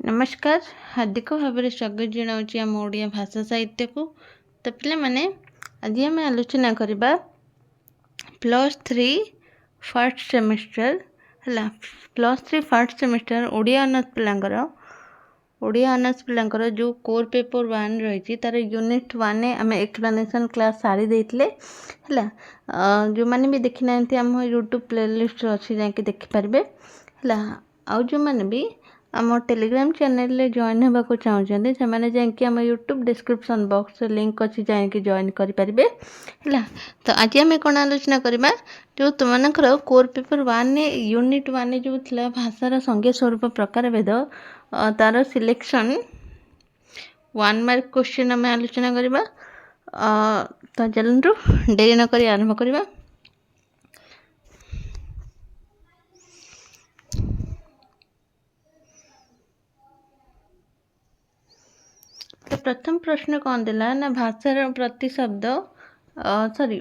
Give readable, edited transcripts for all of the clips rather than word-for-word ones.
नमस्कार हार्दिक भाव में स्वागत जनाऊँ आम ओडिया भाषा साहित्य को। तो पे मैंने आज आम आलोचना करवा +3 फर्स्ट सेमिस्टर है। +3 फर्स्ट सेमिस्टर ओडिया ऑनर्स पिलांकर जो कोर पेपर 1 रही तार यूनिट 1 आम एक्सप्लेनेशन क्लास सारी देते है। जो मैंने भी देखी ना आम यूट्यूब प्लेलिस्ट अच्छी जाकि देखिपारे है। आउ जो मैंने भी आम टेलीग्राम चैनल रे जॉइन होगा चाहते से मैंने जाकि आम यूट्यूब डिस्क्रिप्शन बॉक्स लिंक अच्छी जाकि जॉइन करेंगे है। तो आज आम कौन आलोचना करवा जो तुमकर कोर पेपर 1 यूनिट 1 जो थी भाषार संज्ञा स्वरूप प्रकार भेद तार सिलेक्शन 1 मार्क क्वेश्चन आम आलोचना करवा। तो चलतु डेरी नक आरंभ करवा। तो प्रथम प्रश्न कौन दिला ना भाषार प्रतिशब्द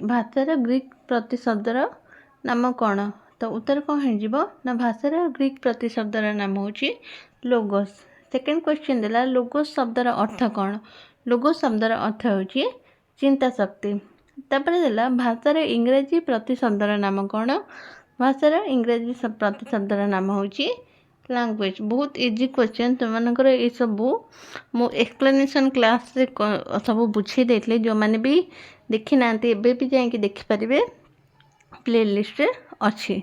भाषार ग्रीक प्रतिशब्दर नाम कौन। तो उत्तर कौन हो ना भाषार ग्रीक प्रतिशब्दर नाम हूँ लोगोस। सेकेंड क्वेश्चन दिला लोगोस शब्दर अर्थ कौन। लोगोस शब्दर अर्थ हूँ चिंता शक्ति। तापर दिला भाषार इंग्राजी प्रतिशब्दर नाम कौन। भाषार इंग्राजी प्रतिशब्दर नाम हूँ लैंग्वेज। बहुत इजी क्वेश्चन तुमकर ये सबू मो एक्सप्लेनेशन क्लास रे सब बुझे देते जो मैंने भी देखी ना भी जाकि देखिपारे प्ले लिस्ट अच्छी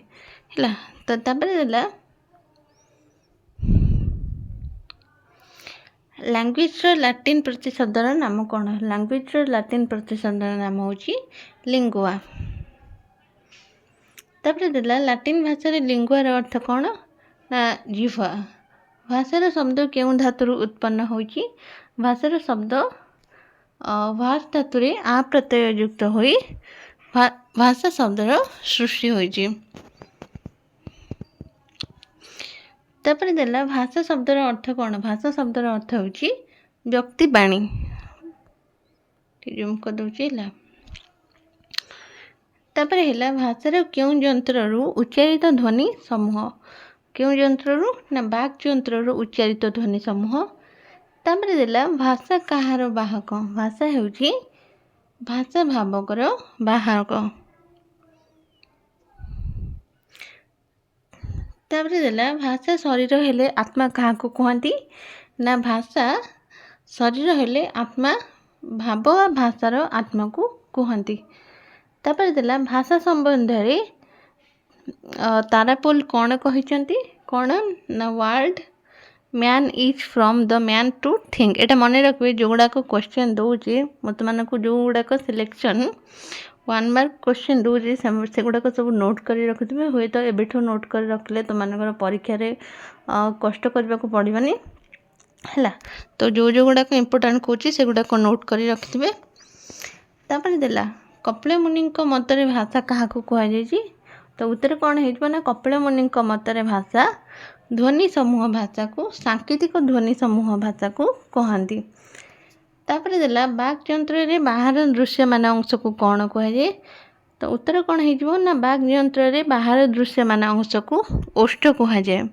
है। तो तापर लैंग्वेज लैटिन प्रतिशब्दर नाम कौन। लैंग्वेज लैटिन प्रतिशब्दर नाम हूँ लिंगुआ। तापर दिला लैटिन भाषा लिंगुआर अर्थ कौन ना जिह्वा। भाषार शब्द क्यों धातु उत्पन्न होगी। भाषार शब्द भाष धातु आ प्रत्यय युक्त हो भाषा शब्दर सृष्टि होगी। तापर देला भाषा शब्दर अर्थ कौन। भाषा शब्दर अर्थ हूँ व्यक्ति बाणी जूम कर दूसरी है। तापर है भाषार क्यों यंत्र उच्चारित ध्वनि समूह। क्यों यंत्र ना बाक यंत्र उच्चारित ध्वनि समूह। तापर देला भाषा कहार बाहक। भाषा हूँ भाषा भावकर बाहक। तापर देला भाषा शरीर हेले आत्मा क्या कहती ना भाषा शरीर हेले आत्मा भाव भाषार आत्मा को कहती। तापर देला भाषा संबंध तारापोल कौन कहते कौन ना world man is from the man to think. एटा मन रखिए जो गुड़ाक क्वेश्चन दूसरी मत मानक जो गुड़ाक सिलेक्शन 1 मार्क क्वेश्चन दूसरी से गुड़ाक सब नोट कर रखिथे। हुए तो एबेठू नोट कर रखले तुम परीक्षा कष्ट करने को पड़वानी है। तो जो गुड़ाक इम्पोर्टाट कौच से गुड़ाक नोट कर रखिथे। तापर देला कपिल मुनि मतरे भाषा क्या कहुई। तो उत्तर कौन हो कपिल मुनि मतरे भाषा ध्वनि समूह भाषा को सांकेतिक ध्वनि समूह भाषा को कहती। तापर देला बाक यंत्र रे बाहर दृश्यमान अंश को कौन कहुए। तो उत्तर कौन हो ना बाक यंत्र रे बाहर दृश्यमान अंश को ओष्ठ कहुए।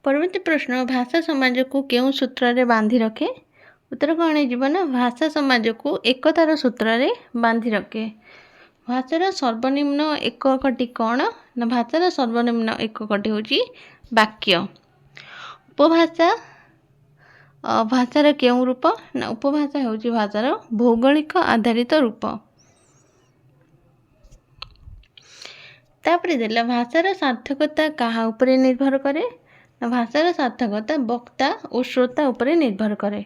परवर्ती प्रश्न भाषा समाज को क्यों सूत्र रे बांधि रखे। उत्तर कौन हो ना भाषा समाज को एकतार सूत्र रे बांधि रखे। भाषार सर्वनिम्न एककटी कौन ना भाषार सर्वनिम्न एककटी हूँ वाक्य। उपभाषा भाषार क्यों रूप ना उपभाषा हूँ भाषार भौगोलिक आधारित रूप। तापर देला भाषार सार्थकता क्या उपरे निर्भर करे ना भाषार सार्थकता वक्ता और श्रोता उपरे निर्भर करे।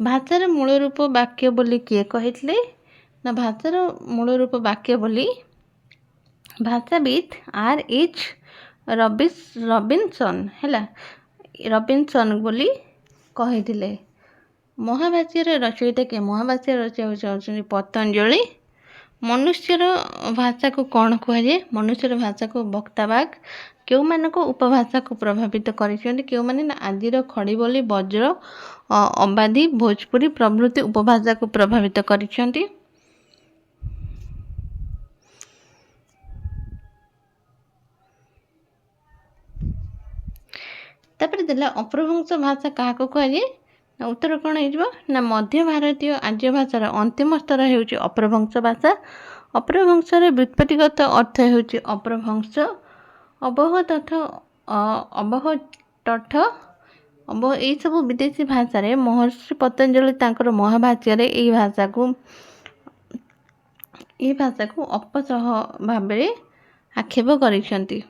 भाषार मूल रूप वाक्य बोली किए कहितले ना भाषार मूल रूप वाक्य बोली भाषाविद R.H. रबिनसन है रबिनसन बोली कही। महाभाष्यर रचयिता के महाभाष्य रचयिता पतंजलि। मनुष्यर भाषा को कौन कहुए। मनुष्यर भाषा को वक्तावाग। क्यों मानक उपभाषा को प्रभावित क्यों माने ना आदिर खड़ी बोली वज्र अबाधी भोजपुरी प्रभृति उपभाषा को प्रभावित करिसेंती। तापर देला अपभ्रंश भाषा क्या कहुए ना उत्तर कौन हो मध्य भारतीय आर्य भाषार अंतिम स्तर हो अपभ्रंश भाषा। अपभ्रंशर व्युत्पत्तिगत अर्थ हो अपभ्रंश अवहत अवहट यही सब विदेशी भाषा रे महर्षि पतंजलि तांकर महाभाष्य ये भाषा को अपसह भाव आक्षेप करिसेंती।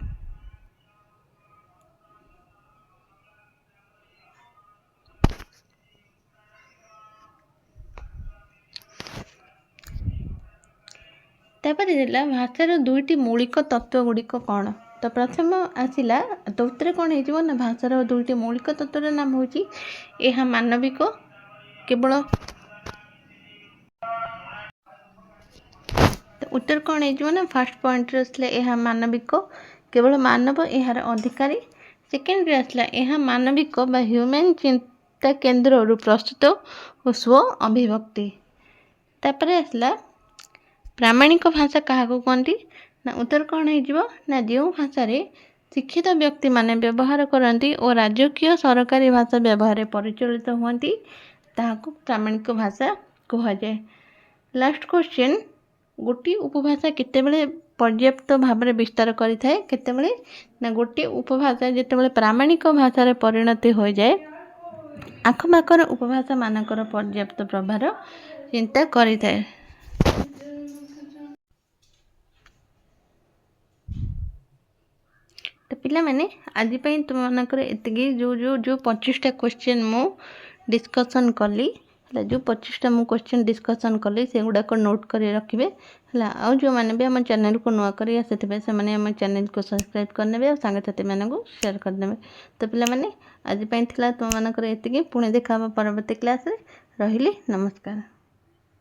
भाषार दुईटी मौलिक तत्व गुड़िक कौन तो प्रथम आसला तो उत्तर कौन हो ना भाषार दुईटी मौलिक तत्वर नाम हूँ यह मानविक केवल तो उत्तर कौन हो ना फास्ट पॉइंट आसला यह मानविक केवल मानव यार अधिकारी। सेकेंड आसला यह मानविक बा ह्यूमन चिंता केन्द्र प्रस्तुत और स्व अभिव्यक्ति। तापर आसला प्रामाणिक भाषा क्या कहती ना उत्तर कौन हो ना जो भाषा रे शिक्षित व्यक्ति माने व्यवहार करती और राजकीय सरकारी भाषा व्यवहार परिचालित हुआ ताकू प्रामाणिक भाषा कहुए। लास्ट क्वेश्चन गोटे उपभाषा केतेबेले पर्याप्त भाव में विस्तार करें केतेबेले ना गोटे उपभाषा जितेबाला प्रामाणिक भाषा परिणति हो जाए आखपाखर उपभाषा मानकर पर्याप्त प्रभाव चिंता करें। तो पिला मैंने आज तुम मानकर एतिकी जो जो जो 25टा क्वेश्चन मु डिस्कसन कली है जो 25टा मु क्वेश्चन डिस्कसन कली से गुड़ाक नोट कर रखिए है आउ जो मैंने भी आम चैनल को नुआ कर आसते से आम चैनल को सब्सक्राइब करने और सांगसाथी मानक शेयर करदे। तो पिला मैंने आज तुम मानकर एतिकी पुणी देखा परवर्ती क्लास रे रही नमस्कार।